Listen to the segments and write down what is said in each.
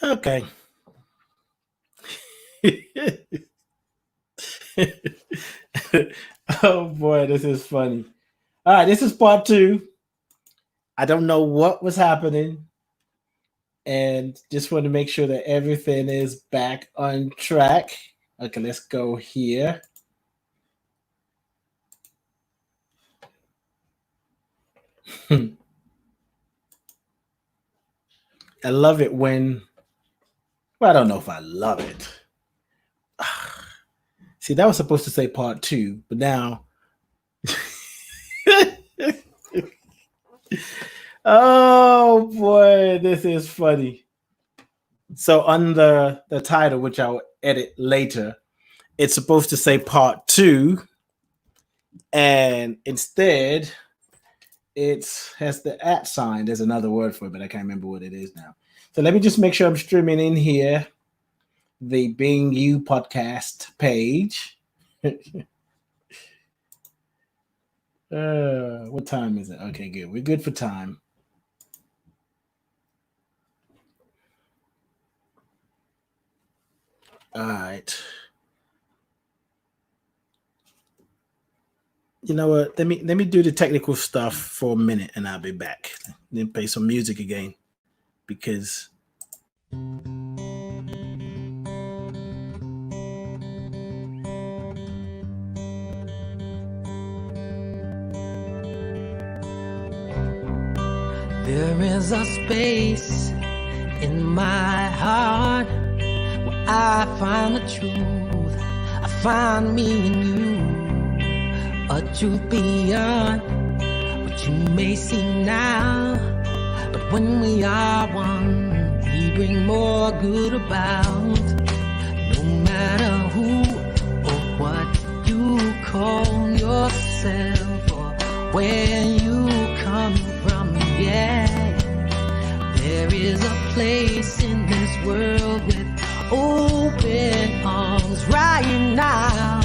Okay. Oh boy, this is funny. All right, this is part two. I don't know what was happening, and just want to make sure that everything is back on track. Okay, let's go here. I love it when, well, I don't know if I love it. See, that was supposed to say part two, but now. Oh boy, this is funny. So on the title, which I'll edit later, it's supposed to say part two, and instead it has the at sign. There's another word for it, but I can't remember what it is now. So let me just make sure I'm streaming in here the Being You podcast page. What time is it? Okay, good. We're good for time. All right. You know what? Let me do the technical stuff for a minute, and I'll be back. Then play some music again because. There is a space in my heart where I find the truth. I find me in you, a truth beyond what you may see now. But when we are one, we bring more good about. No matter who or what you call yourself or where you come from, yeah. There is a place in this world with open arms right now.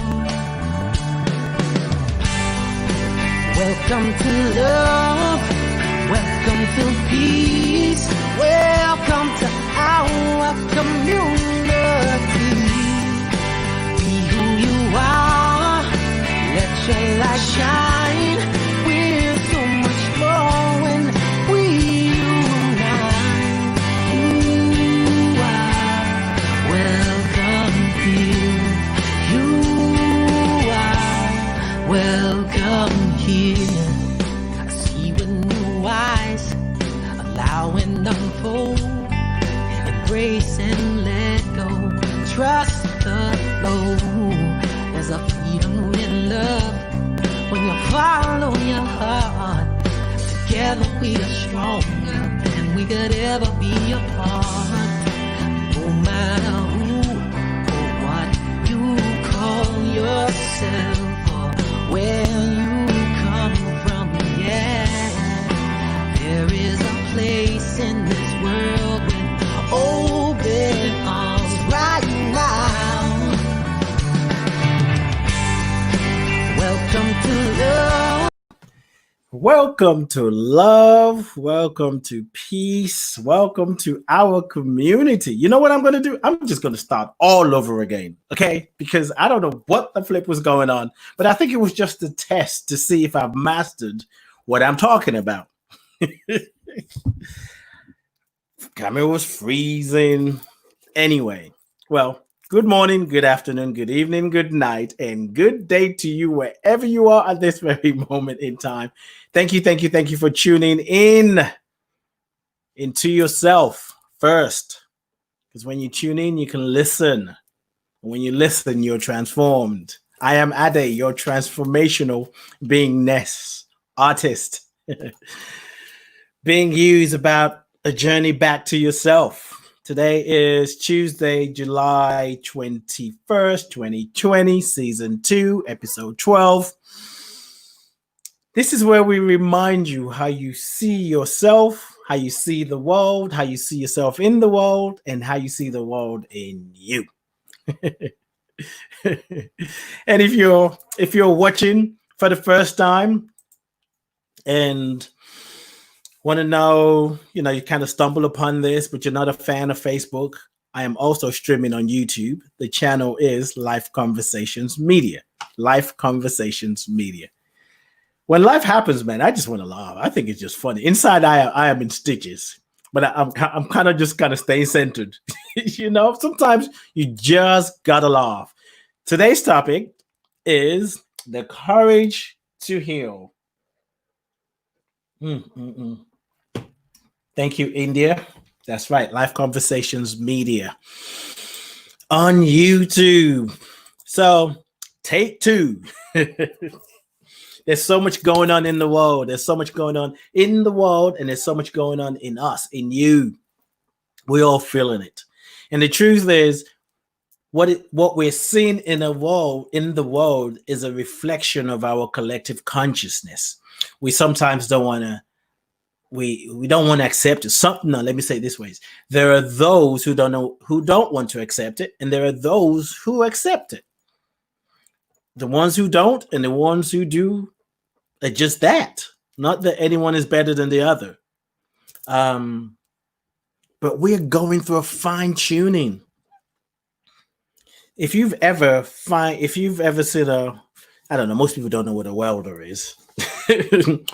Welcome to love, welcome to peace, welcome to our community. Be who you are, let your light shine. We're so much more when we unite. You are welcome here. You are welcome here. I see with new eyes, allow and unfold, embrace and let go, trust the flow. There's a freedom in love when you follow your heart. Together we are stronger than we could ever be apart. No matter who or what you call yourself or where you come from, yeah. There is a place in this world with open arms right now. Welcome to love. Welcome to love. Welcome to peace. Welcome to our community. You know what I'm going to do? I'm just going to start all over again, okay? Because I don't know what the flip was going on, but I think it was just a test to see if I've mastered what I'm talking about. Camera was freezing. Anyway, well, good morning, good afternoon, good evening, good night, and good day to you wherever you are at this very moment in time. Thank you for tuning in into yourself first. Because when you tune in, you can listen. When you listen, you're transformed. I am Ade, your transformational beingness artist. Being you is about a journey back to yourself. Today is Tuesday, July 21st, 2020, season 2, episode 12. This is where we remind you how you see yourself, how you see the world, how you see yourself in the world, and how you see the world in you. And if you're watching for the first time and Want to know, you kind of stumble upon this, but you're not a fan of Facebook. I am also streaming on YouTube. The channel is Life Conversations Media. Life Conversations Media. When life happens, man, I just want to laugh. I think it's just funny. Inside, I am in stitches, but I'm kind of just staying centered. Sometimes you just gotta laugh. Today's topic is the courage to heal. Thank you, India. That's right. Life Conversations Media on YouTube. So, take 2. There's so much going on in the world. There's so much going on in the world, and there's so much going on in us, in you. We're all feeling it. And the truth is, what we're seeing in the world is a reflection of our collective consciousness. We sometimes don't want to. We don't want to accept it. No, let me say it this way. There are those who don't want to accept it, and there are those who accept it. The ones who don't and the ones who do are just that. Not that anyone is better than the other. But we're going through a fine-tuning. If you've ever seen I don't know, most people don't know what a welder is.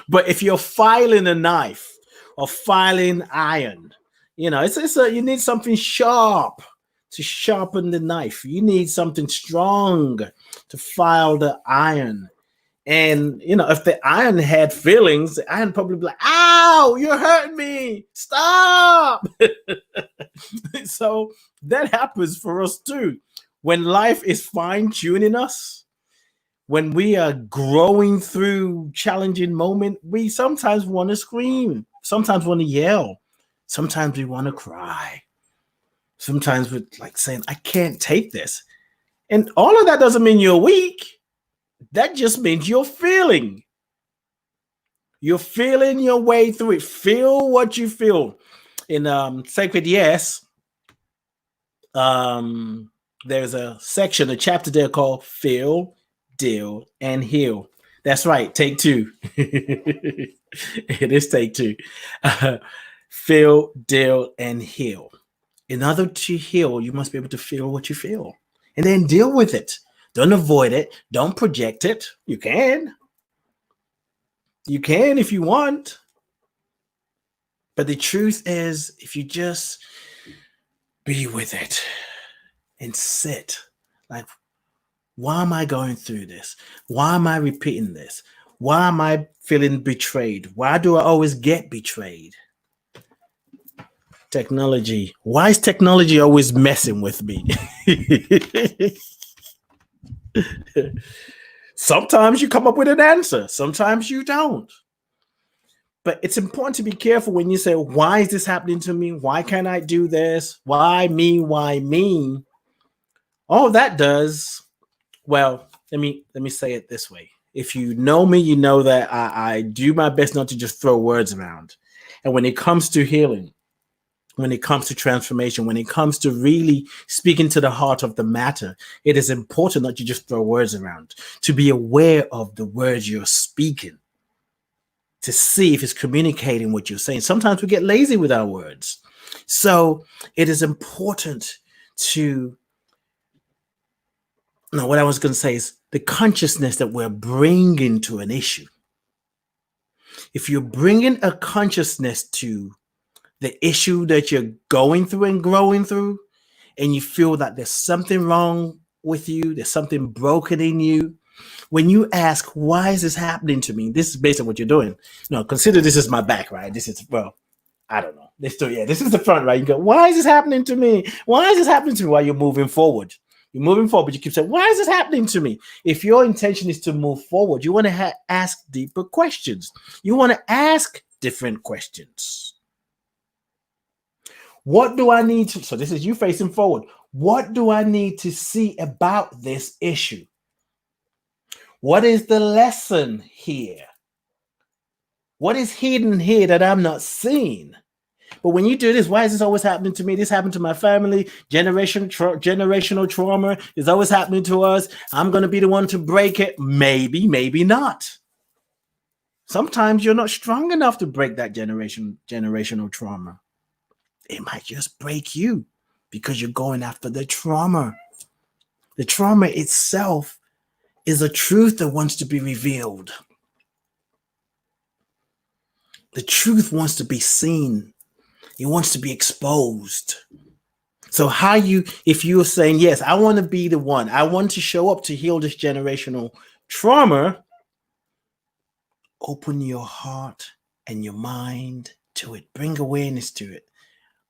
But if you're filing a knife or filing iron, you need something sharp to sharpen the knife. You need something strong to file the iron. And, if the iron had feelings, the iron probably be like, ow, you're hurting me. Stop. So that happens for us too. When life is fine-tuning us, when we are growing through challenging moments, we sometimes want to scream, sometimes want to yell, sometimes we want to cry. Sometimes we're saying, I can't take this. And all of that doesn't mean you're weak. That just means you're feeling. You're feeling your way through it. Feel what you feel. In Sacred Yes, there's a section, a chapter there called Feel, Deal, and Heal. That's right. Take 2. It is take 2. Feel, deal, and heal. In order to heal, you must be able to feel what you feel and then deal with it. Don't avoid it. Don't project it. You can. You can if you want. But the truth is, if you just be with it and sit, why am I going through this? Why am I repeating this? Why am I feeling betrayed? Why do I always get betrayed? Technology. Why is technology always messing with me? Sometimes you come up with an answer. Sometimes you don't. But it's important to be careful when you say, why is this happening to me? Why can't I do this? Why me? Why me? All that does, well, let me say it this way. If you know me, you know that I do my best not to just throw words around. And when it comes to healing, when it comes to transformation, when it comes to really speaking to the heart of the matter, it is important not to just throw words around, to be aware of the words you're speaking, to see if it's communicating what you're saying. Sometimes we get lazy with our words. So it is important to, no, what I was going to say is the consciousness that we're bringing to an issue. If you're bringing a consciousness to the issue that you're going through and growing through, and you feel that there's something wrong with you, there's something broken in you, when you ask, why is this happening to me? This is based on what you're doing. No, consider this is my back, right? This is, well, I don't know. This is the front, right? You go, why is this happening to me? Why is this happening to me while you're moving forward? You're moving forward, but you keep saying, why is this happening to me? If your intention is to move forward, you want to ask deeper questions. You want to ask different questions. What do I need to, so this is you facing forward. What do I need to see about this issue? What is the lesson here? What is hidden here that I'm not seeing? But when you do this, why is this always happening to me? This happened to my family. Generational trauma is always happening to us. I'm going to be the one to break it. Maybe, maybe not. Sometimes you're not strong enough to break that generational trauma. It might just break you because you're going after the trauma. The trauma itself is a truth that wants to be revealed. The truth wants to be seen. It wants to be exposed. So if you're saying, yes, I want to be the one, I want to show up to heal this generational trauma, open your heart and your mind to it. Bring awareness to it.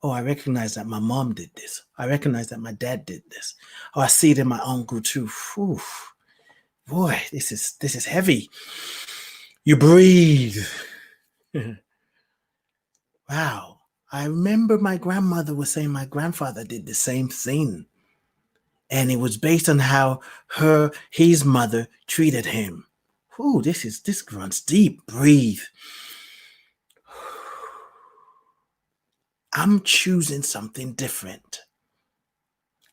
Oh, I recognize that my mom did this. I recognize that my dad did this. Oh, I see it in my uncle too. Whew. Boy, this is heavy. You breathe. Wow. I remember my grandmother was saying my grandfather did the same thing. And it was based on how his mother treated him. Ooh, this runs deep. Breathe. I'm choosing something different.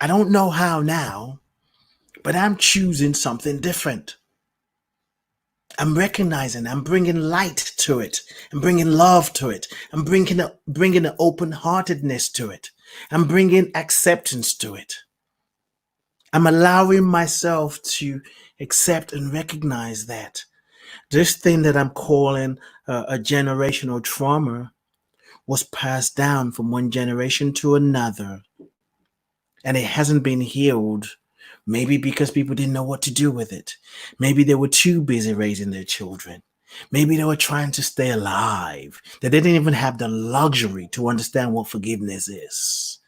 I don't know how now, but I'm choosing something different. I'm recognizing, I'm bringing light to it. I'm bringing love to it. I'm bringing an open-heartedness to it. I'm bringing acceptance to it. I'm allowing myself to accept and recognize that this thing that I'm calling a generational trauma was passed down from one generation to another, and it hasn't been healed. Maybe because people didn't know what to do with it. Maybe they were too busy raising their children. Maybe they were trying to stay alive. They didn't even have the luxury to understand what forgiveness is.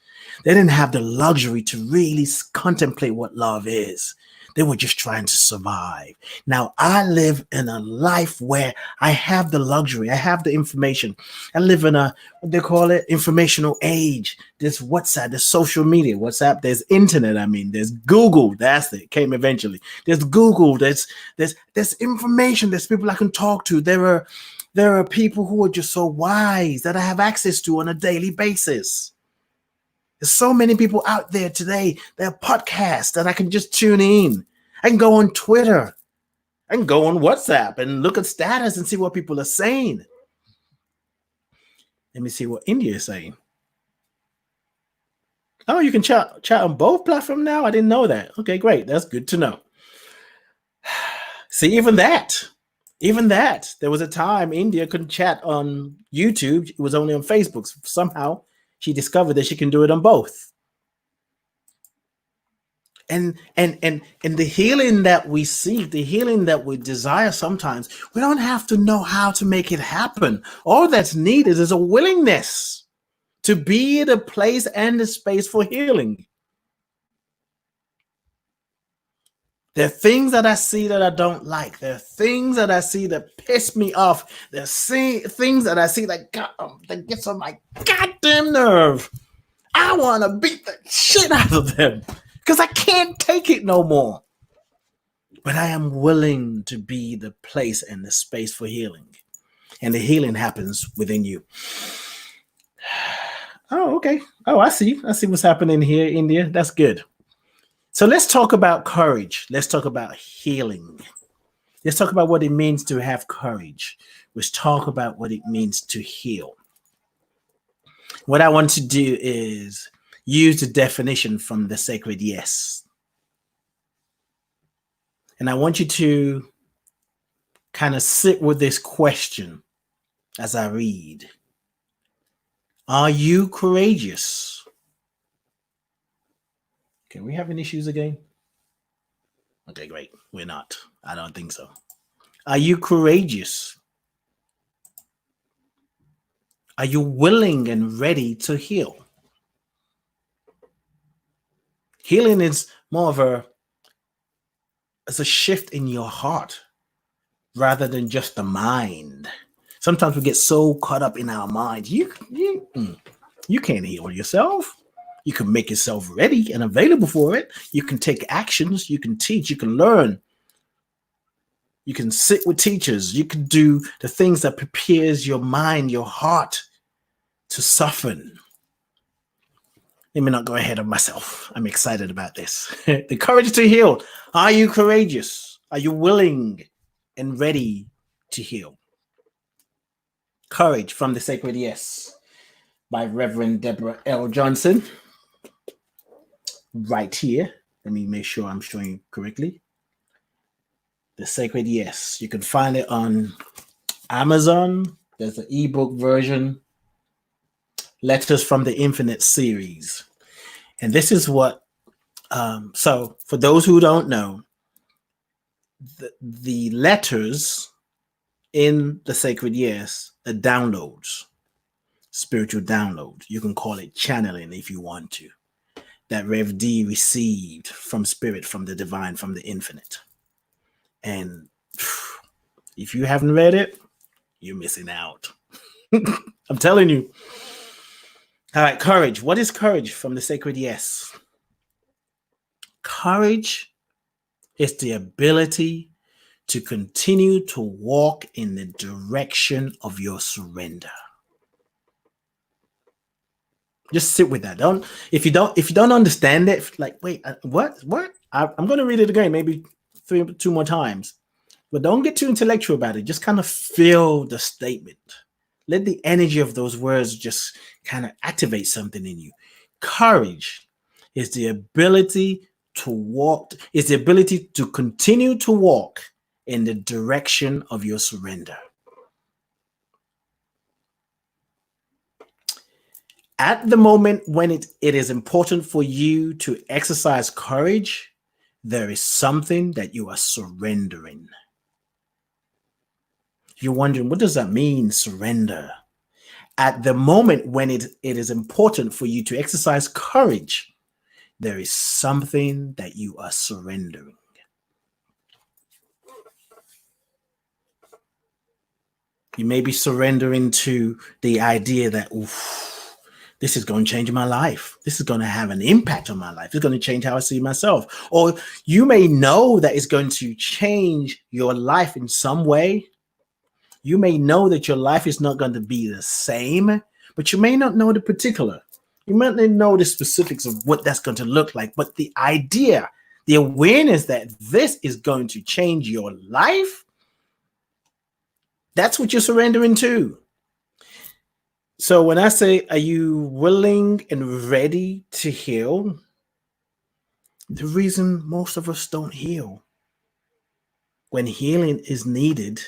They didn't have the luxury to really contemplate what love is. They were just trying to survive. Now, I live in a life where I have the luxury. I have the information. I live in what they call it, informational age. There's WhatsApp, there's social media. WhatsApp, there's internet. There's Google. That's it. Came eventually. There's Google. There's information. There's people I can talk to. There are people who are just so wise that I have access to on a daily basis. There's so many people out there today. There are podcasts that I can just tune in. I can go on Twitter. I can go on WhatsApp and look at status and see what people are saying. Let me see what India is saying. Oh, you can chat on both platforms now? I didn't know that. Okay, great. That's good to know. See, even that. There was a time India couldn't chat on YouTube. It was only on Facebook. Somehow she discovered that she can do it on both. And the healing that we seek, the healing that we desire, sometimes we don't have to know how to make it happen. All that's needed is a willingness to be the place and the space for healing. There are things that I see that I don't like. There are things that I see that piss me off. There are things that I see that gets on my goddamn nerve. I want to beat the shit out of them because I can't take it no more. But I am willing to be the place and the space for healing. And the healing happens within you. Oh, okay. Oh, I see what's happening here, India. That's good. So let's talk about courage. Let's talk about healing. Let's talk about what it means to have courage. Let's talk about what it means to heal. What I want to do is use the definition from the Sacred Yes. And I want you to kind of sit with this question as I read. Are you courageous? Okay, we having issues again? Okay, great. We're not. I don't think so. Are you courageous? Are you willing and ready to heal? Healing is more of it's a shift in your heart rather than just the mind. Sometimes we get so caught up in our mind. You can't heal yourself. You can make yourself ready and available for it. You can take actions. You can teach. You can learn. You can sit with teachers. You can do the things that prepares your mind, your heart to soften. Let me not go ahead of myself. I'm excited about this. The courage to heal. Are you courageous? Are you willing and ready to heal? Courage from the Sacred Yes by Reverend Deborah L. Johnson. Right here. Let me make sure I'm showing you correctly. The Sacred Yes. You can find it on Amazon. There's an ebook version. Letters from the Infinite series. And this is what, so for those who don't know, the letters in the Sacred Yes are downloads, spiritual downloads. You can call it channeling if you want to. That Rev D received from spirit, from the divine, from the infinite. And if you haven't read it, you're missing out. I'm telling you. All right, courage. What is courage from the Sacred Yes? Courage is the ability to continue to walk in the direction of your surrender. Just sit with that. If you don't understand it, like, wait, what? I'm going to read it again, maybe two more times. But don't get too intellectual about it. Just kind of feel the statement. Let the energy of those words just kind of activate something in you. Courage is the ability to walk, is the ability to continue to walk in the direction of your surrender. At the moment when it is important for you to exercise courage, there is something that you are surrendering. You're wondering, what does that mean, surrender? At the moment when it is important for you to exercise courage, there is something that you are surrendering. You may be surrendering to the idea that, this is going to change my life. This is going to have an impact on my life. It's going to change how I see myself. Or you may know that it's going to change your life in some way. You may know that your life is not going to be the same, but you may not know the particular. You might not know the specifics of what that's going to look like, but the idea, the awareness that this is going to change your life, that's what you're surrendering to. So when I say, are you willing and ready to heal? The reason most of us don't heal when healing is needed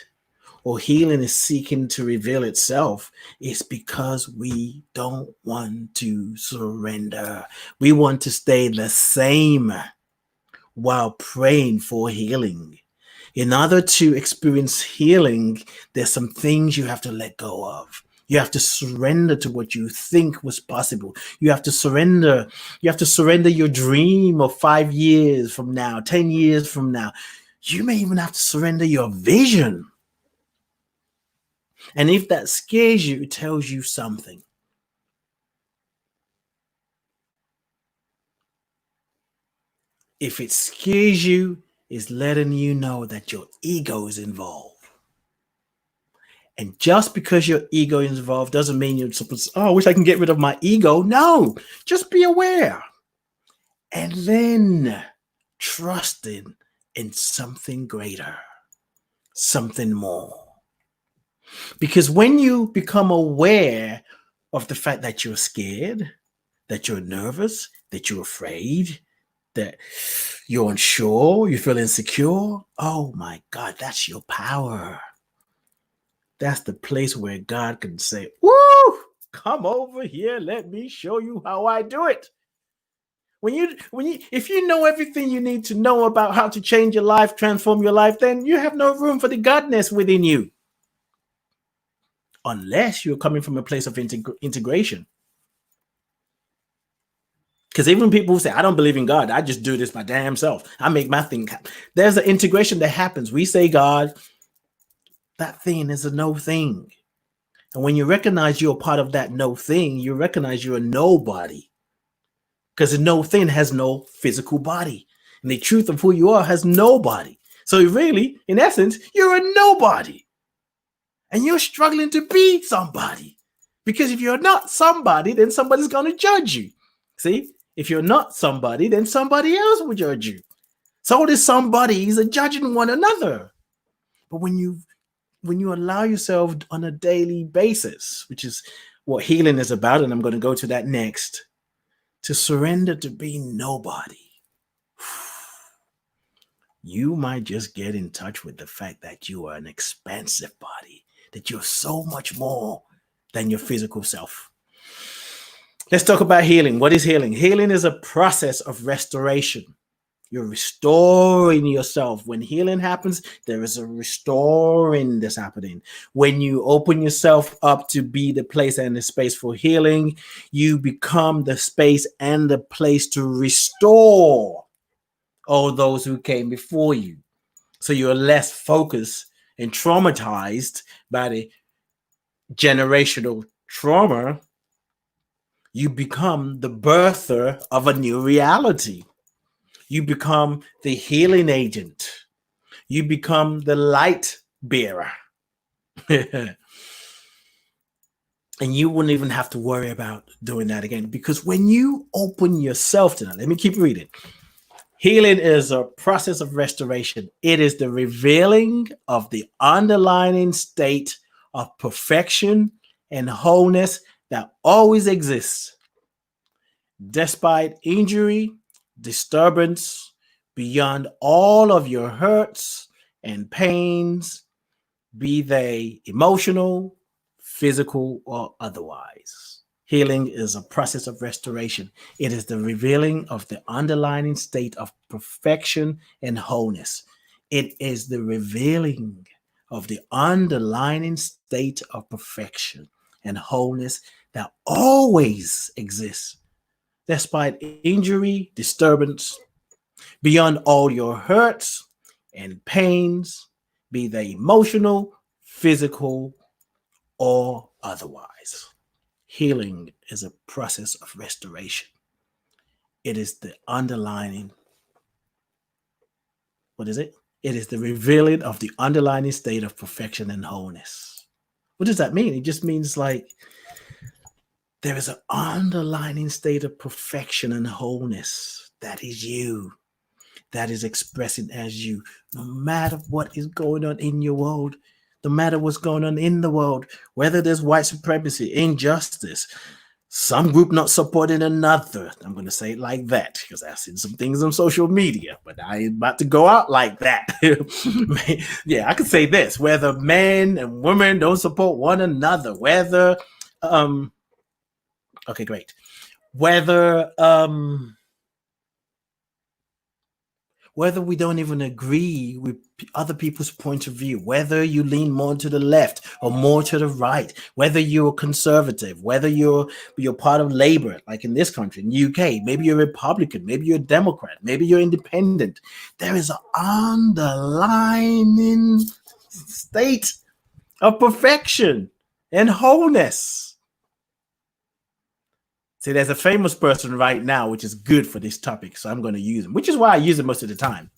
or healing is seeking to reveal itself is because we don't want to surrender. We want to stay the same while praying for healing. In order to experience healing, there's some things you have to let go of. You have to surrender to what you think was possible. You have to surrender. You have to surrender your dream of 5 years from now, 10 years from now. You may even have to surrender your vision. And if that scares you, it tells you something. If it scares you, it's letting you know that your ego is involved. And just because your ego is involved doesn't mean you're supposed to, I wish I can get rid of my ego. No, just be aware. And then trusting in something greater, something more. Because when you become aware of the fact that you're scared, that you're nervous, that you're afraid, that you're unsure, you feel insecure, oh my God, that's your power. That's the place where God can say, woo, come over here. Let me show you how I do it. If you know everything you need to know about how to change your life, transform your life, then you have no room for the godness within you. Unless you're coming from a place of integration. Because even people who say, I don't believe in God, I just do this my damn self. I make my thing happen. There's an integration that happens. We say God, that thing is a no thing. And when you recognize you're a part of that no thing, you recognize you're a nobody. Because a no thing has no physical body. And the truth of who you are has no body. So really, in essence, you're a nobody. And you're struggling to be somebody. Because if you're not somebody, then somebody's going to judge you. See? If you're not somebody, then somebody else will judge you. So all these somebodies are judging one another. But when you when you allow yourself on a daily basis, which is what healing is about, and I'm going to go to that next, to surrender to being nobody, you might just get in touch with the fact that you are an expansive body, that you're so much more than your physical self. Let's talk about healing. What is healing? Healing is a process of restoration. You're restoring yourself. When healing happens, there is a restoring that's happening. When you open yourself up to be the place and the space for healing, you become the space and the place to restore all those who came before you. So you're less focused and traumatized by the generational trauma. You become the birther of a new reality. You become the healing agent. You become the light bearer. And you wouldn't even have to worry about doing that again, because when you open yourself to that, let me keep reading. Healing is a process of restoration. It is the revealing of the underlying state of perfection and wholeness that always exists, despite injury, disturbance, beyond all of your hurts and pains, be they emotional, physical, or otherwise. Healing is a process of restoration. It is the revealing of the underlying state of perfection and wholeness. It is the revealing of the underlying state of perfection and wholeness that always exists, despite injury, disturbance, beyond all your hurts and pains, be they emotional, physical, or otherwise. Healing is a process of restoration. It is the underlying, what is it? It is the revealing of the underlying state of perfection and wholeness. What does that mean? It just means like there is an underlying state of perfection and wholeness that is you, that is expressing as you, no matter what is going on in your world, no matter what's going on in the world, whether there's white supremacy, injustice, some group not supporting another. I'm going to say it like that because I've seen some things on social media, but I ain't about to go out like that. Yeah, I could say this, whether men and women don't support one another, whether, okay, great. Whether we don't even agree with other people's point of view, whether you lean more to the left or more to the right, whether you're conservative, whether you're part of Labour, like in this country, in the UK, maybe you're a Republican, maybe you're a Democrat, maybe you're independent. There is an underlying state of perfection and wholeness. See, there's a famous person right now, which is good for this topic, so I'm going to use him, which is why I use him most of the time.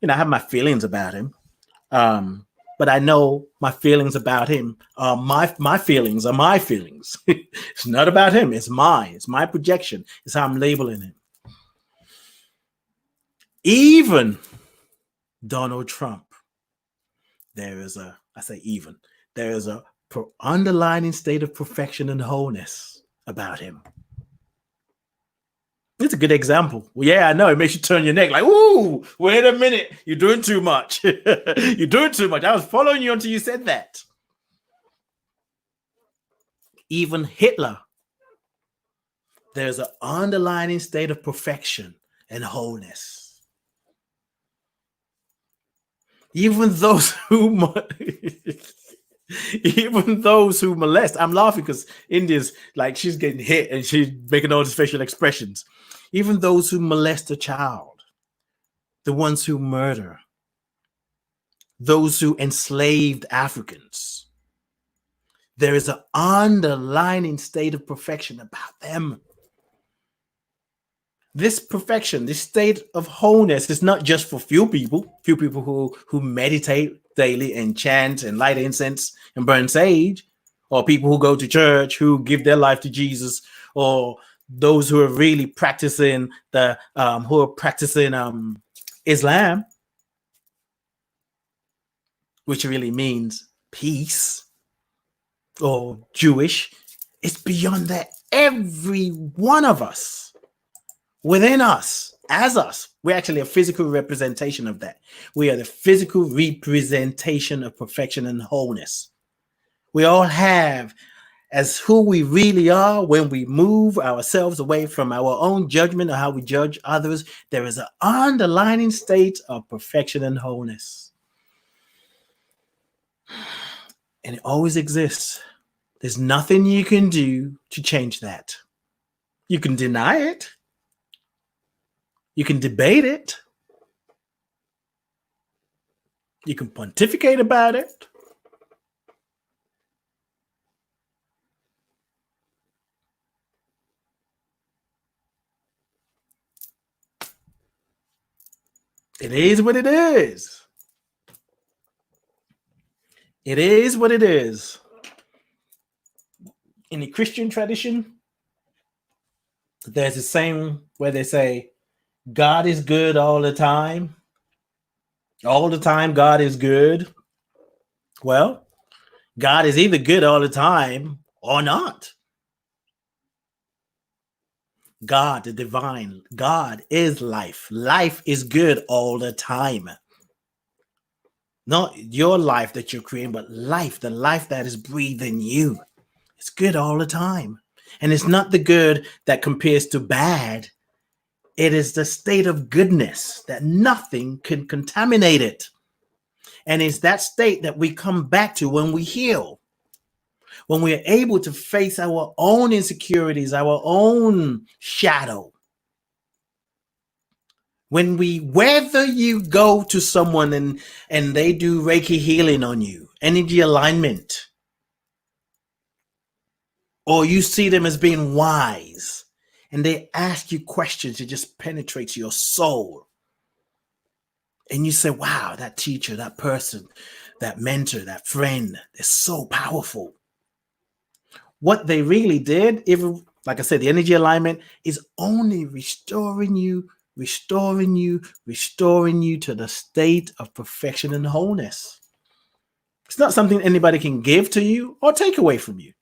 You know, I have my feelings about him, but I know my feelings about him are my feelings are my feelings. It's not about him. It's mine. It's my projection. It's how I'm labeling him. Even Donald Trump, there is a underlying state of perfection and wholeness about him. It's a good example. Well, yeah, I know. It makes you turn your neck like, ooh, wait a minute. You're doing too much. You're doing too much. I was following you until you said that. Even Hitler, there's an underlying state of perfection and wholeness. Even those who molest. I'm laughing because India's like, she's getting hit and she's making all these facial expressions. Even those who molest a child, the ones who murder, those who enslaved Africans, there is an underlying state of perfection about them. This perfection, this state of wholeness is not just for few people who meditate daily and chant and light incense and burn sage, or people who go to church, who give their life to Jesus, or those who are really practicing Islam, which really means peace, or Jewish. It's beyond that. Every one of us, within us, as us, we're actually a physical representation of that. We are the physical representation of perfection and wholeness. We all have, as who we really are, when we move ourselves away from our own judgment or how we judge others, there is an underlying state of perfection and wholeness. And it always exists. There's nothing you can do to change that. You can deny it. You can debate it. You can pontificate about it. It is what it is. It is what it is. In the Christian tradition, there's a saying where they say, God is good all the time. All the time, God is good. Well, God is either good all the time or not. God, the divine, God is life. Life is good all the time. Not your life that you're creating, but life, the life that is breathing you. It's good all the time. And it's not the good that compares to bad. It is the state of goodness that nothing can contaminate it. And it's that state that we come back to when we heal. When we are able to face our own insecurities, our own shadow. When whether you go to someone and they do Reiki healing on you, energy alignment, or you see them as being wise, and they ask you questions that just penetrates your soul. And you say, wow, that teacher, that person, that mentor, that friend, they're so powerful. What they really did, even like I said, the energy alignment is only restoring you to the state of perfection and wholeness. It's not something anybody can give to you or take away from you.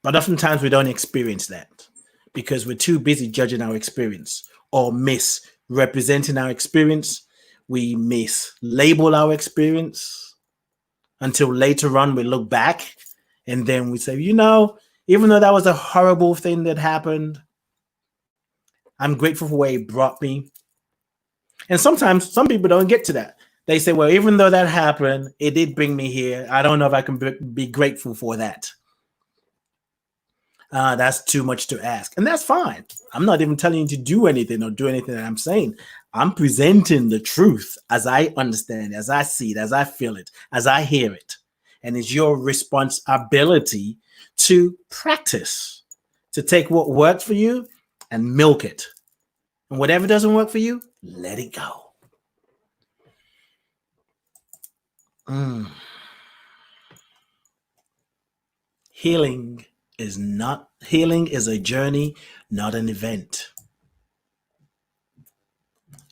But oftentimes we don't experience that because we're too busy judging our experience or misrepresenting our experience. We mislabel our experience until later on we look back and then we say, even though that was a horrible thing that happened, I'm grateful for where it brought me. And sometimes some people don't get to that. They say, well, even though that happened, it did bring me here. I don't know if I can be grateful for that. That's too much to ask. And that's fine. I'm not even telling you to do anything or do anything that I'm saying. I'm presenting the truth as I understand it, as I see it, as I feel it, as I hear it. And it's your responsibility to practice, to take what works for you and milk it. And whatever doesn't work for you, let it go. Healing is a journey, not an event.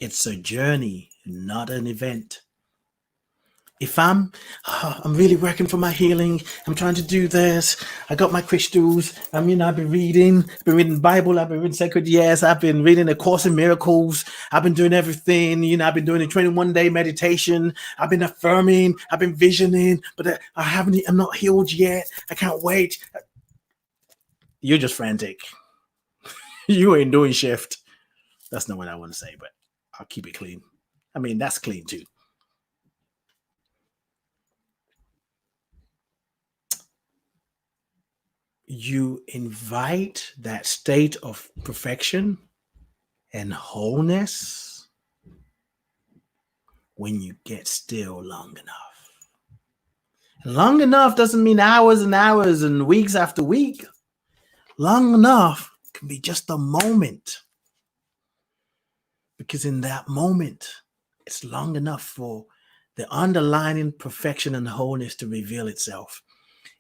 It's a journey, not an event. If I'm really working for my healing, I'm trying to do this, I got my crystals, I've been reading the Bible, I've been reading Sacred Yes, I've been reading the Course in Miracles, I've been doing everything, I've been doing a 21-day meditation, I've been affirming, I've been visioning, but I'm not healed yet, I can't wait. You're just frantic. You ain't doing shift. That's not what I want to say, but I'll keep it clean. That's clean too. You invite that state of perfection and wholeness when you get still long enough. And long enough doesn't mean hours and hours and weeks after week. Long enough can be just a moment. Because in that moment, it's long enough for the underlying perfection and wholeness to reveal itself.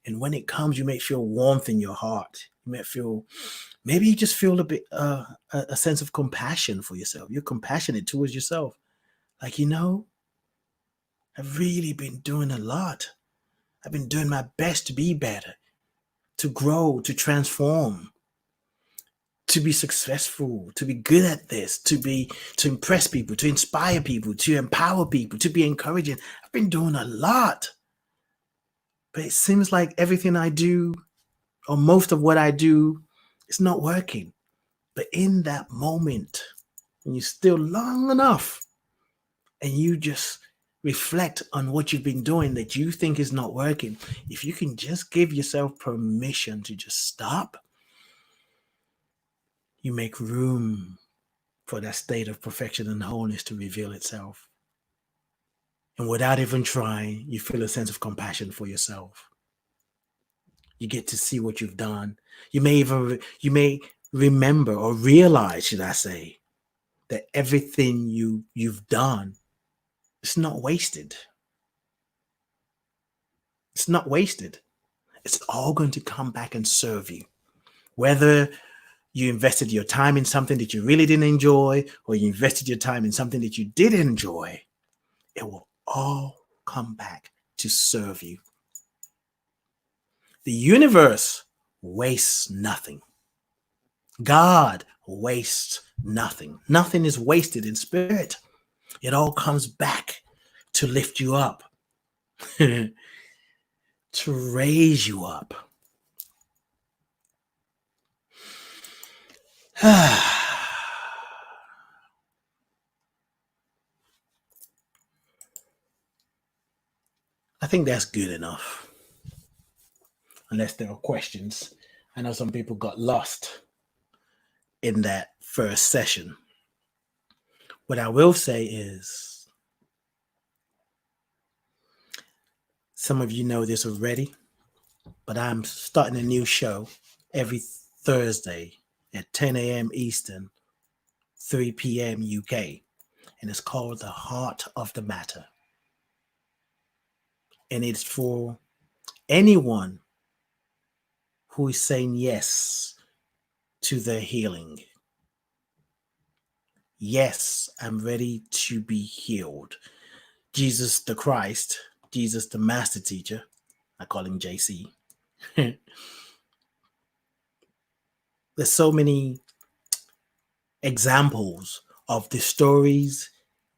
And when it comes, you may feel warmth in your heart. Maybe you just feel a bit, a sense of compassion for yourself. You're compassionate towards yourself. Like, I've really been doing a lot. I've been doing my best to be better, to grow, to transform, to be successful, to be good at this, to impress people, to inspire people, to empower people, to be encouraging. I've been doing a lot. But it seems like everything I do, or most of what I do, is not working. But in that moment, when you're still long enough and you just reflect on what you've been doing that you think is not working, if you can just give yourself permission to just stop, you make room for that state of perfection and wholeness to reveal itself. And without even trying, you feel a sense of compassion for yourself. You get to see what you've done. You may remember or realize, should I say, that everything you've done, it's not wasted. It's not wasted. It's all going to come back and serve you. Whether you invested your time in something that you really didn't enjoy, or you invested your time in something that you did enjoy, it will all come back to serve you. The universe wastes nothing. God wastes nothing. Nothing is wasted in spirit. It all comes back to lift you up, to raise you up. I think that's good enough. Unless there are questions. I know some people got lost in that first session. What I will say is, some of you know this already, but I'm starting a new show every Thursday at 10 a.m. Eastern, 3 p.m. UK, and it's called The Heart of the Matter. And it's for anyone who is saying yes to their healing. Yes, I'm ready to be healed. Jesus the Christ, Jesus the Master Teacher, I call him JC. There's so many examples of the stories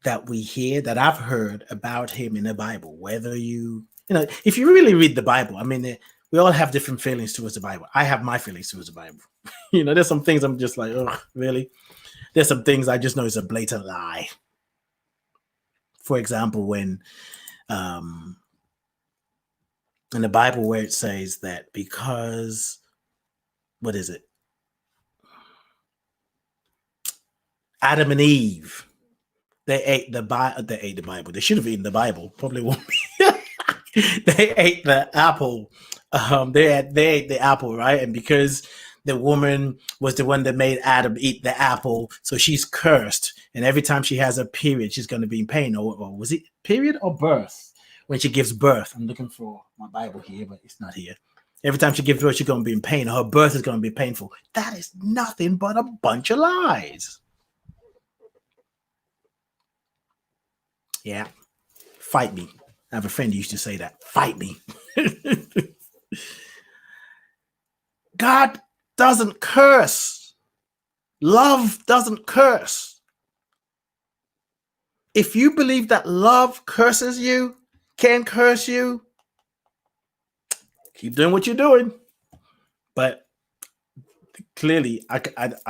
that we hear, that I've heard about him in the Bible. Whether if you really read the Bible, I mean, we all have different feelings towards the Bible. I have my feelings towards the Bible. There's some things I'm just like, oh, really? There's some things I just know is a blatant lie. For example, when in the Bible where it says that because, what is it? Adam and Eve, they ate the Bible. They should have eaten the Bible. Probably won't be. They ate the apple. They ate the apple, right? And because the woman was the one that made Adam eat the apple, so she's cursed. And every time she has a period, she's going to be in pain. Or was it period or birth? When she gives birth, I'm looking for my Bible here, but it's not here. Every time she gives birth, she's going to be in pain. Her birth is going to be painful. That is nothing but a bunch of lies. Yeah, fight me. I have a friend who used to say that. Fight me. God doesn't curse. Love doesn't curse. If you believe that love curses you, can curse you, keep doing what you're doing. But clearly, I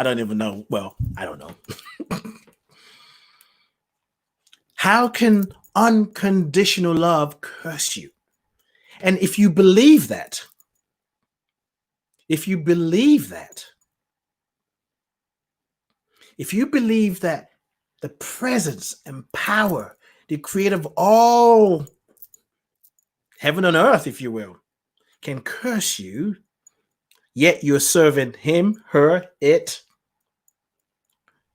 don't even know. Well, I don't know. How can unconditional love curse you? And if you believe that, if you believe that the presence and power, the creator of all heaven and earth, if you will, can curse you, yet you're serving him, her, it,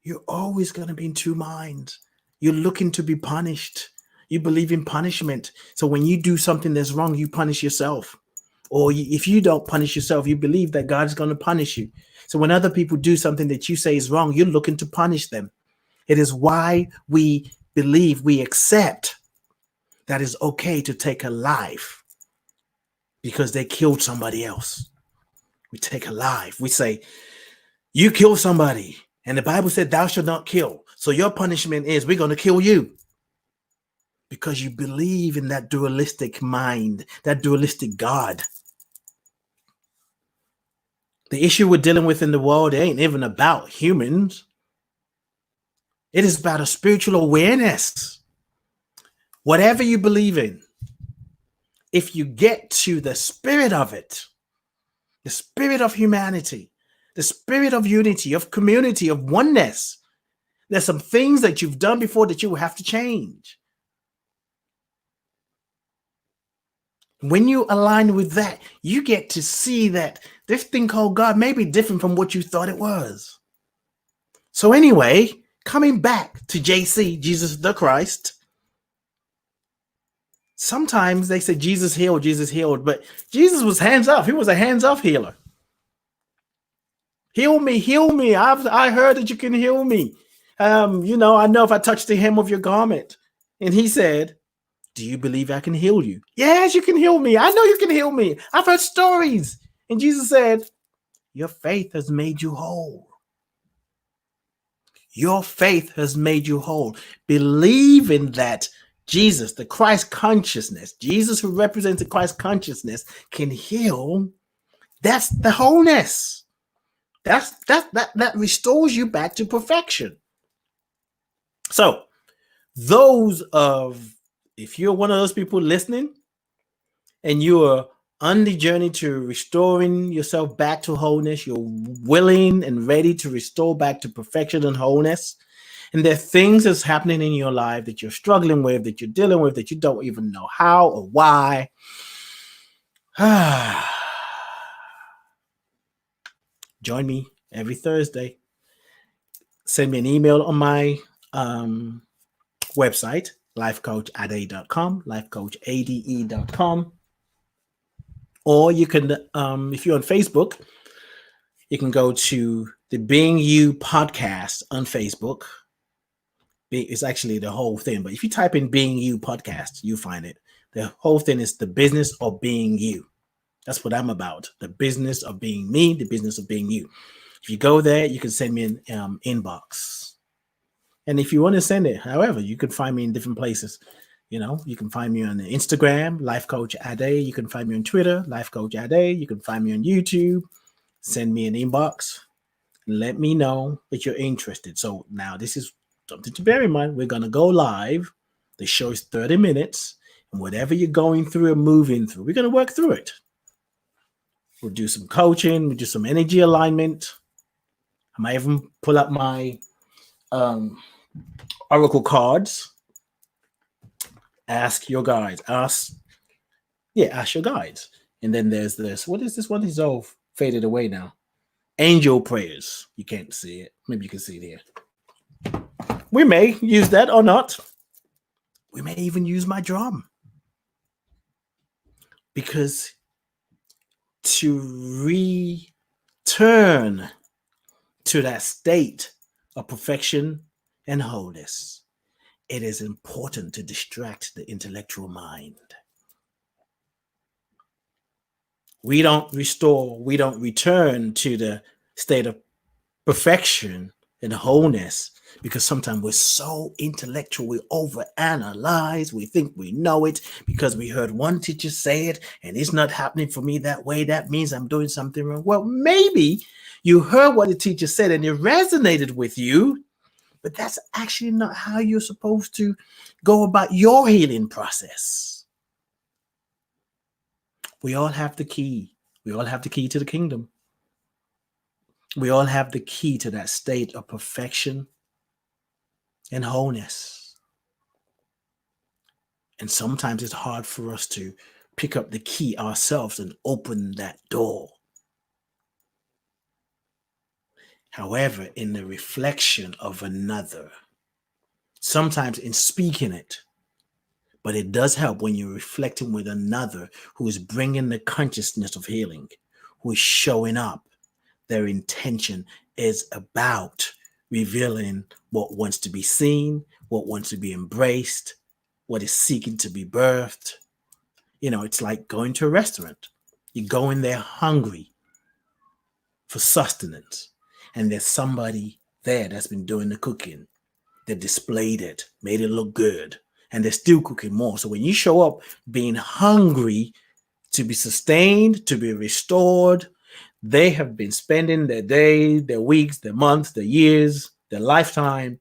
you're always going to be in two minds. You're looking to be punished. You believe in punishment. So when you do something that's wrong, you punish yourself. Or if you don't punish yourself, you believe that God is going to punish you. So when other people do something that you say is wrong, you're looking to punish them. It is why we believe, we accept that it's okay to take a life because they killed somebody else. We take a life. We say, you kill somebody. And the Bible said, thou shalt not kill. So your punishment is we're going to kill you. Because you believe in that dualistic mind, that dualistic God. The issue we're dealing with in the world ain't even about humans. It is about a spiritual awareness. Whatever you believe in, if you get to the spirit of it, the spirit of humanity, the spirit of unity, of community, of oneness, there's some things that you've done before that you will have to change. When you align with that, you get to see that this thing called God may be different from what you thought it was. So anyway, coming back to JC, Jesus the Christ, sometimes they say Jesus healed, but Jesus was hands off. He was a hands-off healer. Heal me. I heard that you can heal me. I know if I touch the hem of your garment. And he said, do you believe I can heal you? Yes, you can heal me. I know you can heal me. I've heard stories. And Jesus said, your faith has made you whole. Your faith has made you whole. Believe in that Jesus, the Christ consciousness, Jesus who represents the Christ consciousness can heal. That's the wholeness. That restores you back to perfection. So if you're one of those people listening and you are on the journey to restoring yourself back to wholeness, you're willing and ready to restore back to perfection and wholeness, and there are things that's happening in your life that you're struggling with, that you're dealing with, that you don't even know how or why. Join me every Thursday. Send me an email on my website, lifecoachade.com, lifecoachade.com. Or you can, if you're on Facebook, you can go to the Being You podcast on Facebook. It's actually the whole thing, but if you type in Being You podcast, you find it. The whole thing is the business of being you. That's what I'm about. The business of being me, the business of being you. If you go there, you can send me an inbox. And if you want to send it, however, you can find me in different places. You can find me on Instagram, Life Coach Ade. You can find me on Twitter, Life Coach Ade. You can find me on YouTube. Send me an inbox. Let me know that you're interested. So now this is something to bear in mind. We're going to go live. The show is 30 minutes. And whatever you're going through or moving through, we're going to work through it. We'll do some coaching. We'll do some energy alignment. I might even pull up my oracle cards. Ask your guides. Ask your guides. And then there's this. What is this one? Is all faded away now. Angel prayers. You can't see it. Maybe you can see it here. We may use that or not. We may even use my drum. Because to return to that state of perfection and wholeness, it is important to distract the intellectual mind. We don't return to the state of perfection and wholeness because sometimes we're so intellectual, we overanalyze, we think we know it because we heard one teacher say it and it's not happening for me that way. That means I'm doing something wrong. Well, maybe you heard what the teacher said and it resonated with you, but that's actually not how you're supposed to go about your healing process. We all have the key. We all have the key to the kingdom. We all have the key to that state of perfection and wholeness. And sometimes it's hard for us to pick up the key ourselves and open that door. However, in the reflection of another, sometimes in speaking it, but it does help when you're reflecting with another who is bringing the consciousness of healing, who is showing up. Their intention is about revealing what wants to be seen, what wants to be embraced, what is seeking to be birthed. It's like going to a restaurant. You go in there hungry for sustenance, and there's somebody there that's been doing the cooking. They displayed it, made it look good, and they're still cooking more. So when you show up being hungry to be sustained, to be restored, they have been spending their days, their weeks, their months, their years, their lifetime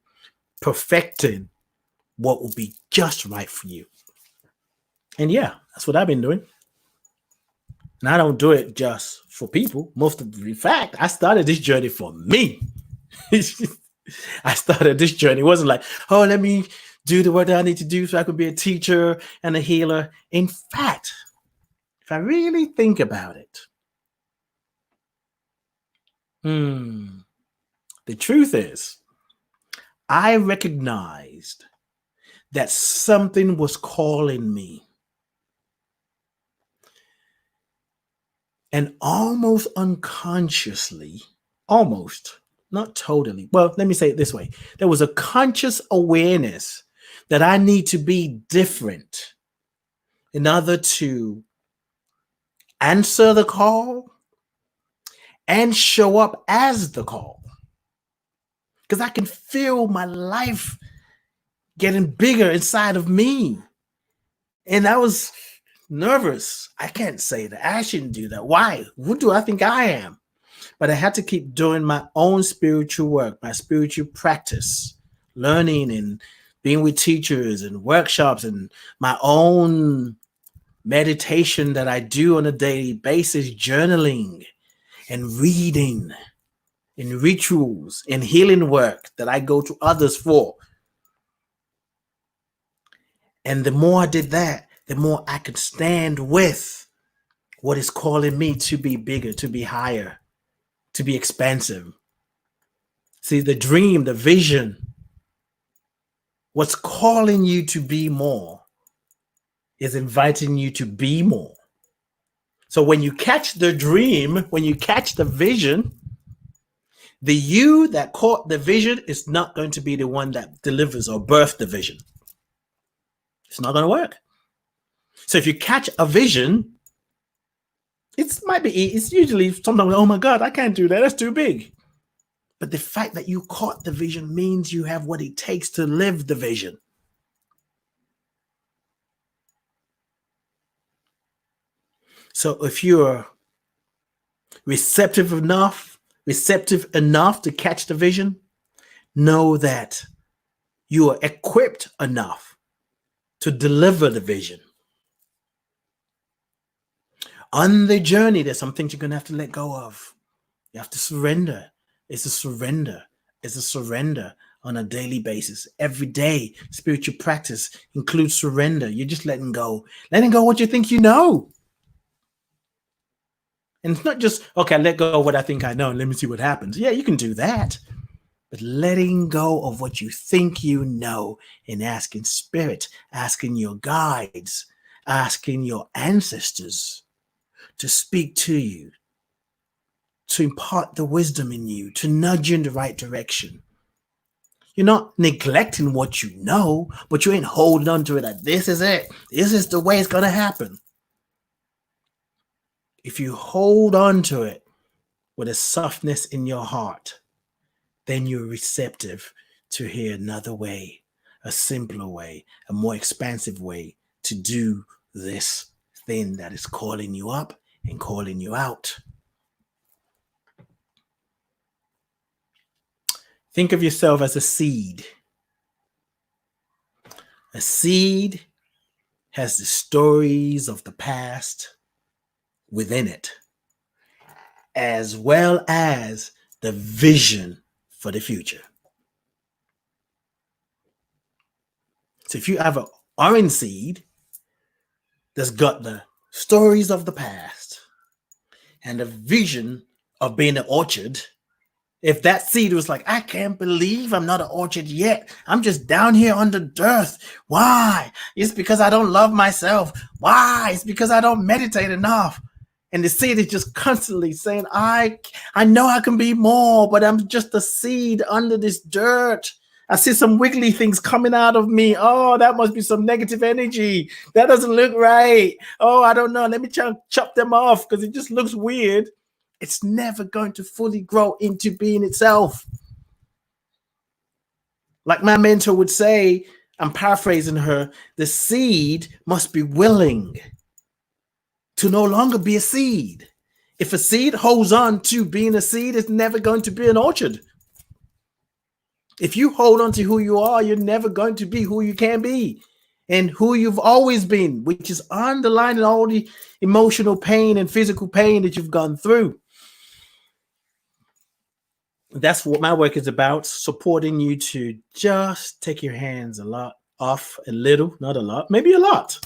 perfecting what will be just right for you. And yeah, that's what I've been doing. And I don't do it just for people. In fact, I started this journey for me. I started this journey. It wasn't like, oh, let me do the work that I need to do so I could be a teacher and a healer. In fact, if I really think about it, the truth is, I recognized that something was calling me. And almost unconsciously, not totally. Well, let me say it this way. There was a conscious awareness that I need to be different in order to answer the call and show up as the call. Because I can feel my life getting bigger inside of me. And I was nervous. I can't say that. I shouldn't do that. Why? Who do I think I am? But I had to keep doing my own spiritual work, my spiritual practice, learning and being with teachers and workshops, and my own meditation that I do on a daily basis, journaling and reading and rituals and healing work that I go to others for. And the more I did that, the more I could stand with what is calling me to be bigger, to be higher, to be expansive. See, the dream, the vision, what's calling you to be more is inviting you to be more. So when you catch the dream, when you catch the vision, the you that caught the vision is not going to be the one that delivers or births the vision. It's not going to work. So if you catch a vision, it's usually sometimes, oh my God, I can't do that. That's too big. But the fact that you caught the vision means you have what it takes to live the vision. So if you're receptive enough to catch the vision, know that you are equipped enough to deliver the vision. On the journey, there's some things you're going to have to let go of. You have to surrender. It's a surrender. It's a surrender on a daily basis. Every day, spiritual practice includes surrender. You're just letting go what you think you know. And it's not just, okay, let go of what I think I know and let me see what happens. Yeah, you can do that. But letting go of what you think you know and asking spirit, asking your guides, asking your ancestors to speak to you, to impart the wisdom in you, to nudge you in the right direction. You're not neglecting what you know, but you ain't holding on to it like this is it. This is the way it's going to happen. If you hold on to it with a softness in your heart, then you're receptive to hear another way, a simpler way, a more expansive way to do this thing that is calling you up and calling you out. Think of yourself as a seed. A seed has the stories of the past within it, as well as the vision for the future. So if you have an orange seed that's got the stories of the past and the vision of being an orchard, if that seed was like, I can't believe I'm not an orchard yet. I'm just down here under dirt. Why? It's because I don't love myself. Why? It's because I don't meditate enough. And the seed is just constantly saying, I know I can be more, but I'm just a seed under this dirt. I see some wiggly things coming out of me. Oh, that must be some negative energy. That doesn't look right. Oh, I don't know. Let me try and chop them off because it just looks weird. It's never going to fully grow into being itself. Like my mentor would say, I'm paraphrasing her, the seed must be willing to no longer be a seed. If a seed holds on to being a seed, it's never going to be an orchard. If you hold on to who you are, you're never going to be who you can be and who you've always been, which is underlining all the emotional pain and physical pain that you've gone through. That's what my work is about, supporting you to just take your hands off a little, not a lot, maybe a lot.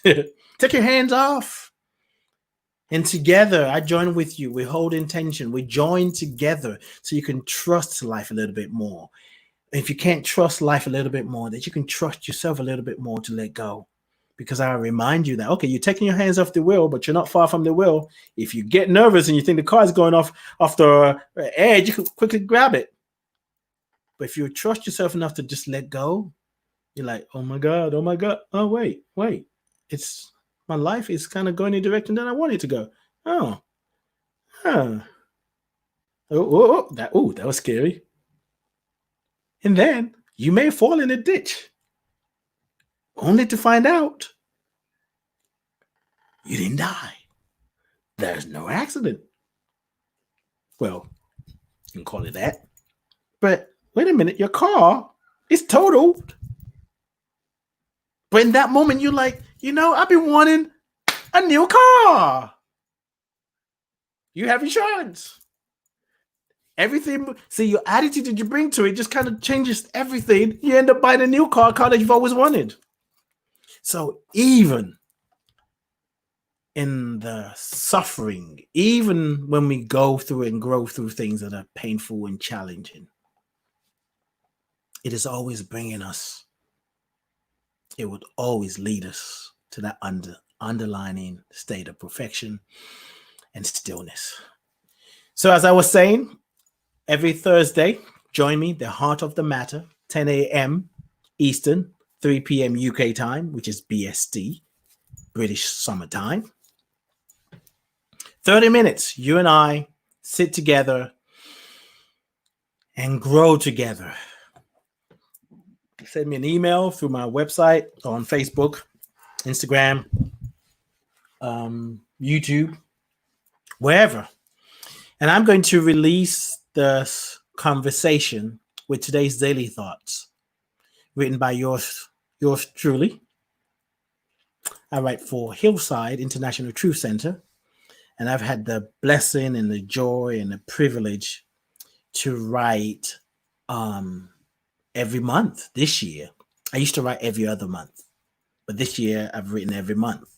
Take your hands off. And together, I join with you. We hold intention. We join together so you can trust life a little bit more. If you can't trust life a little bit more, that you can trust yourself a little bit more to let go. Because I remind you that, okay, you're taking your hands off the wheel, but you're not far from the wheel. If you get nervous and you think the car is going off the edge, you can quickly grab it. But if you trust yourself enough to just let go, you're like, oh my God, oh wait. It's my life is kind of going in the direction that I want it to go. That was scary. And then you may fall in a ditch, only to find out you didn't die. There's no accident. Well, you can call it that. But wait a minute, your car is totaled. But in that moment, you're like, I've been wanting a new car. You have insurance. Everything, see, your attitude that you bring to it just kind of changes everything. You end up buying a new car that you've always wanted. So even in the suffering, even when we go through and grow through things that are painful and challenging, it is always bringing us, it would always lead us to that underlining state of perfection and stillness. So as I was saying, every Thursday, join me, the Heart of the Matter, 10 a.m. Eastern, 3 p.m. UK time, which is BST, British Summer Time. 30 minutes, you and I sit together and grow together. Send me an email through my website on Facebook, Instagram, YouTube, wherever. And I'm going to release this conversation with today's daily thoughts, written by yours truly. I write for Hillside International Truth Center, and I've had the blessing and the joy and the privilege to write every month this year. I used to write every other month, but this year I've written every month.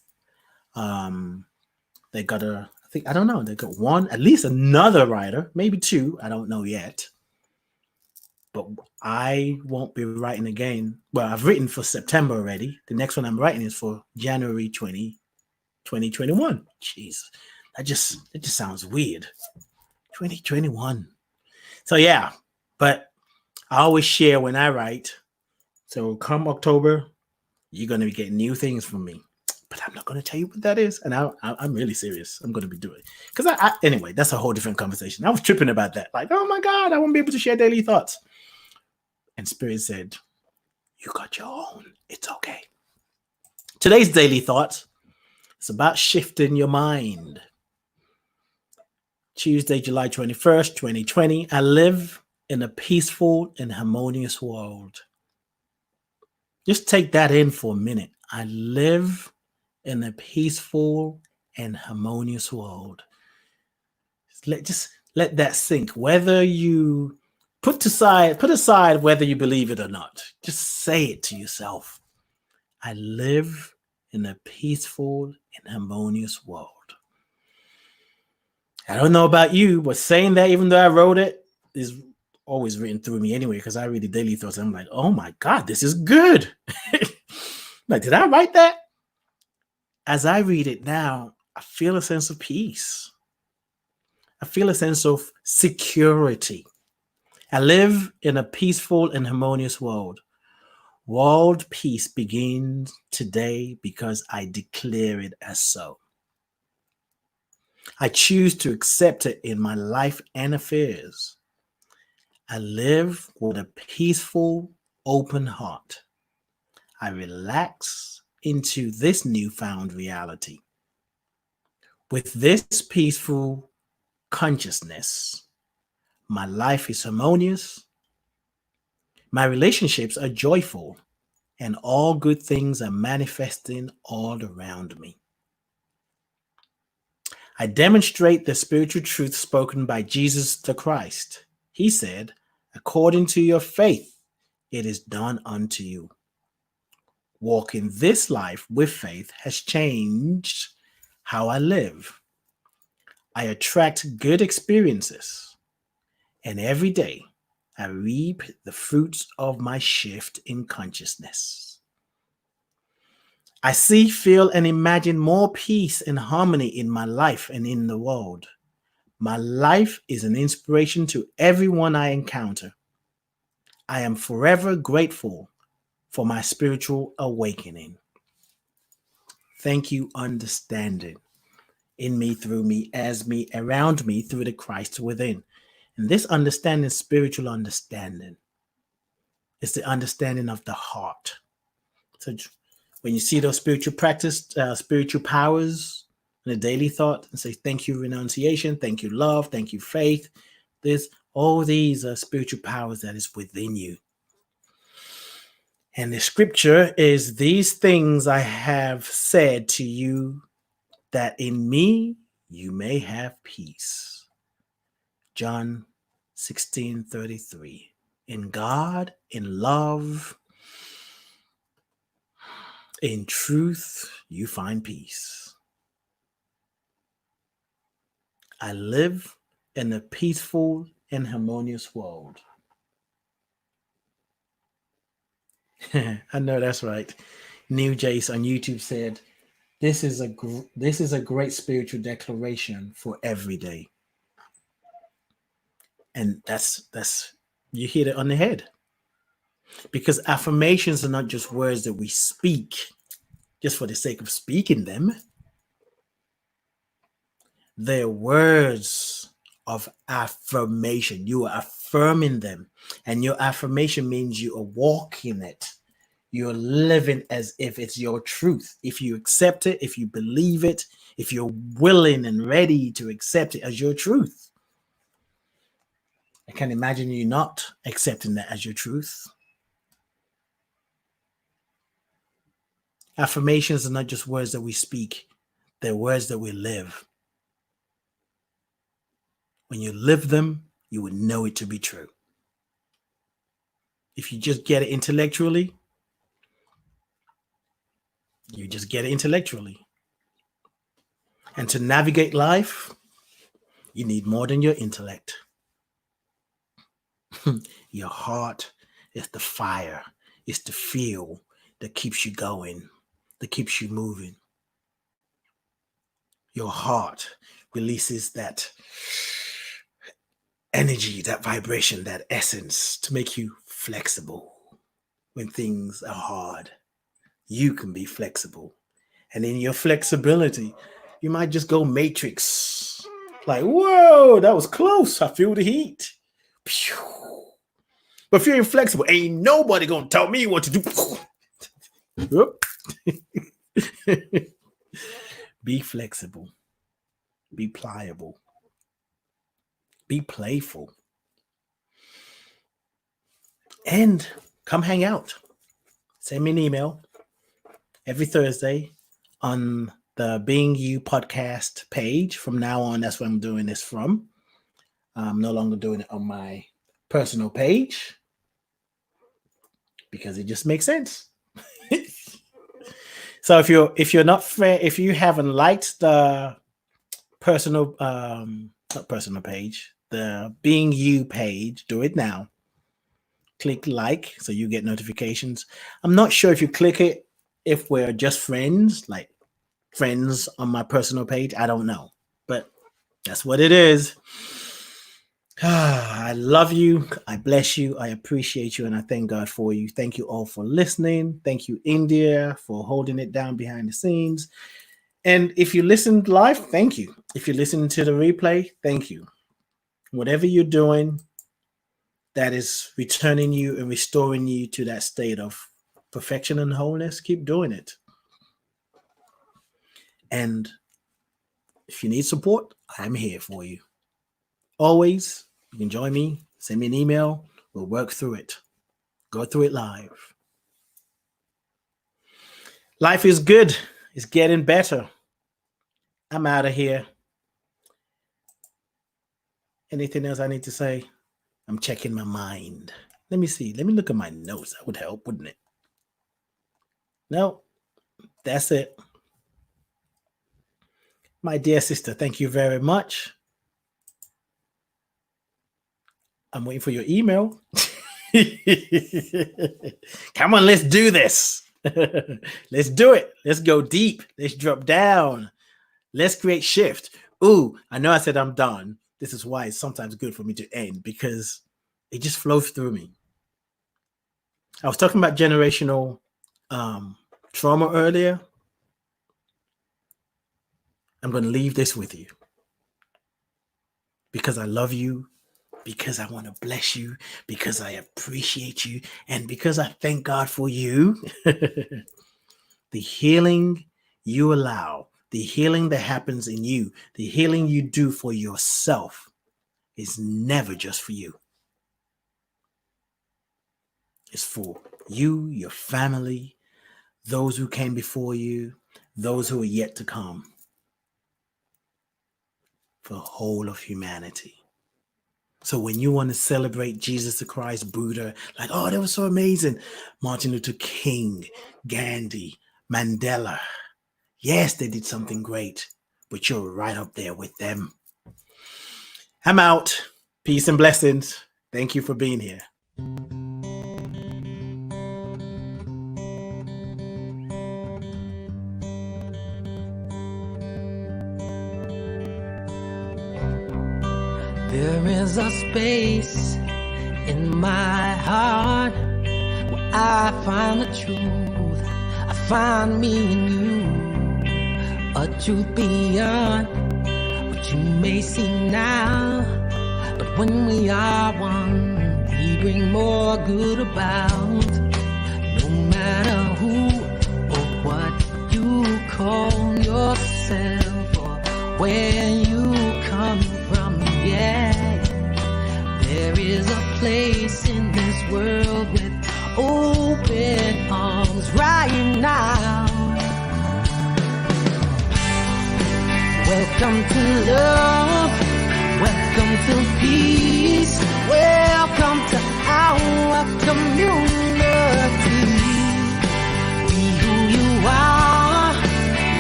They got they got one, at least another writer, maybe two, I don't know yet. But I won't be writing again. Well, I've written for September already. The next one I'm writing is for January 2021. Jeez, that just sounds weird. 2021. So yeah, but I always share when I write. So come October, you're going to be getting new things from me. But I'm not going to tell you what that is. And I'm really serious. I'm going to be doing it. Because anyway, that's a whole different conversation. I was tripping about that. Like, oh my God, I won't be able to share daily thoughts. And Spirit said, you got your own. It's okay. Today's daily thoughts is about shifting your mind. Tuesday, July 21st, 2020. I live in a peaceful and harmonious world. Just take that in for a minute. I live in a peaceful and harmonious world. Just let that sink. Whether you put aside whether you believe it or not. Just say it to yourself. I live in a peaceful and harmonious world. I don't know about you, but saying that, even though I wrote it, is always written through me anyway, because I read the daily thoughts. I'm like, oh my God, this is good. Like, did I write that? As I read it now, I feel a sense of peace. I feel a sense of security. I live in a peaceful and harmonious world. World peace begins today because I declare it as so. I choose to accept it in my life and affairs. I live with a peaceful, open heart. I relax into this newfound reality. With this peaceful consciousness, my life is harmonious, my relationships are joyful, and all good things are manifesting all around me. I demonstrate the spiritual truth spoken by Jesus the Christ. He said, according to your faith, it is done unto you. Walking this life with faith has changed how I live. I attract good experiences, and every day I reap the fruits of my shift in consciousness. I see, feel, and imagine more peace and harmony in my life and in the world. My life is an inspiration to everyone I encounter. I am forever grateful for my spiritual awakening. Thank you, understanding. In me, through me, as me, around me, through the Christ within. And this understanding, spiritual understanding, is the understanding of the heart. So when you see those spiritual practice, spiritual powers in the daily thought, and say, thank you, renunciation, thank you, love, thank you, faith. All these are spiritual powers that is within you. And the scripture is, these things I have said to you, that in me you may have peace. John 16:33. In God, in love, in truth, you find peace. I live in a peaceful and harmonious world. I know that's right. New Jace on YouTube said, this is a great spiritual declaration for every day. And that's you hit it on the head. Because affirmations are not just words that we speak just for the sake of speaking them. They're words of affirmation. You are affirming them. And your affirmation means you are walking it. You're living as if it's your truth. If you accept it, if you believe it, if you're willing and ready to accept it as your truth. I can't imagine you not accepting that as your truth. Affirmations are not just words that we speak. They're words that we live. When you live them, you would know it to be true. If you just get it intellectually, you just get it intellectually. And to navigate life, you need more than your intellect. Your heart is the fire, it's the fuel that keeps you going, that keeps you moving. Your heart releases that energy, that vibration, that essence to make you flexible. When things are hard, you can be flexible. And in your flexibility, you might just go matrix. Like, whoa, that was close. I feel the heat. But if you're inflexible, ain't nobody gonna tell me what to do. Be flexible. Be pliable. Be playful. And come hang out. Send me an email every Thursday on the Being You podcast page. From now on, that's where I'm doing this from. I'm no longer doing it on my personal page because it just makes sense. So if you haven't liked the personal not personal page, the Being You page, do it now. Click like so you get notifications. I'm not sure if you click it if we're just friends, like friends on my personal page. I don't know, but that's what it is. I love you. I bless you. I appreciate you. And I thank God for you. Thank you all for listening. Thank you, India, for holding it down behind the scenes. And if you listened live, thank you. If you listen to the replay, thank you. Whatever you're doing that is returning you and restoring you to that state of perfection and wholeness, keep doing it. And if you need support, I'm here for you. Always, you can join me, send me an email, we'll work through it. Go through it live. Life is good. It's getting better. I'm out of here. Anything else I need to say? I'm checking my mind. Let me see. Let me look at my notes. That would help, wouldn't it? No, that's it. My dear sister, thank you very much. I'm waiting for your email. Come on, let's do this. Let's do it. Let's go deep. Let's drop down. Let's create shift. Ooh, I know I said I'm done. This is why it's sometimes good for me to end, because it just flows through me. I was talking about generational trauma earlier. I'm going to leave this with you because I love you, because I want to bless you, because I appreciate you, and because I thank God for you. The healing you allow, the healing that happens in you, the healing you do for yourself is never just for you. It's for you, your family, those who came before you, those who are yet to come, for the whole of humanity. So when you want to celebrate Jesus the Christ, Buddha, like, oh, that was so amazing. Martin Luther King, Gandhi, Mandela. Yes, they did something great, but you're right up there with them. I'm out. Peace and blessings. Thank you for being here. There is a space in my heart where I find the truth. I find me in you, a truth beyond what you may see now. But when we are one, we bring more good about. No matter who or what you call yourself or where you come from, yeah, there is a place in this world with open arms right now. Welcome to love, welcome to peace, welcome to our community. Be who you are,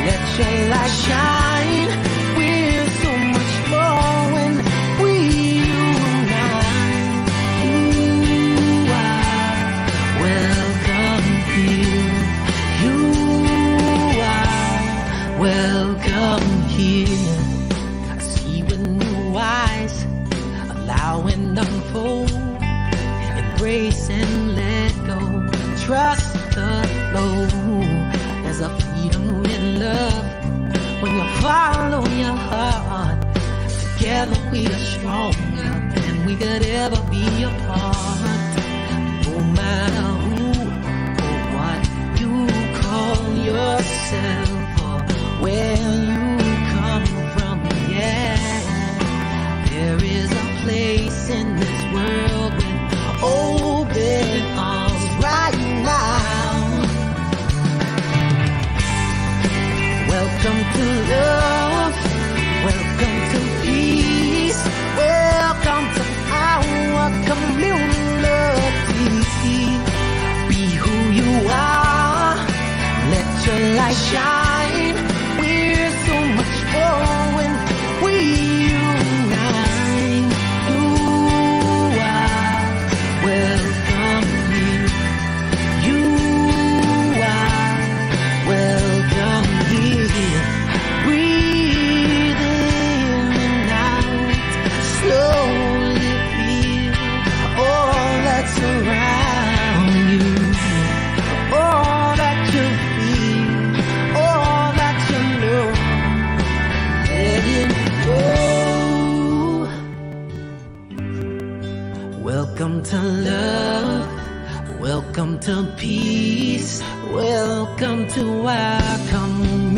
let your light shine. We're so much more when we unite. You are welcome here. You are welcome here. I see with new eyes, allow and unfold, embrace and let go, trust the flow. There's a freedom in love when you follow your heart. Together we are stronger than we could ever be apart. No matter who or what you call yourself or where you come from, yeah, there is a place in this world with open arms right now. Welcome to love, welcome to peace, welcome to our community. Be who you are, let your light shine. We're so much more when we unite. You are welcome here. You are welcome here. Breathe in and out slowly. Welcome to love. Welcome to peace. Welcome to our community.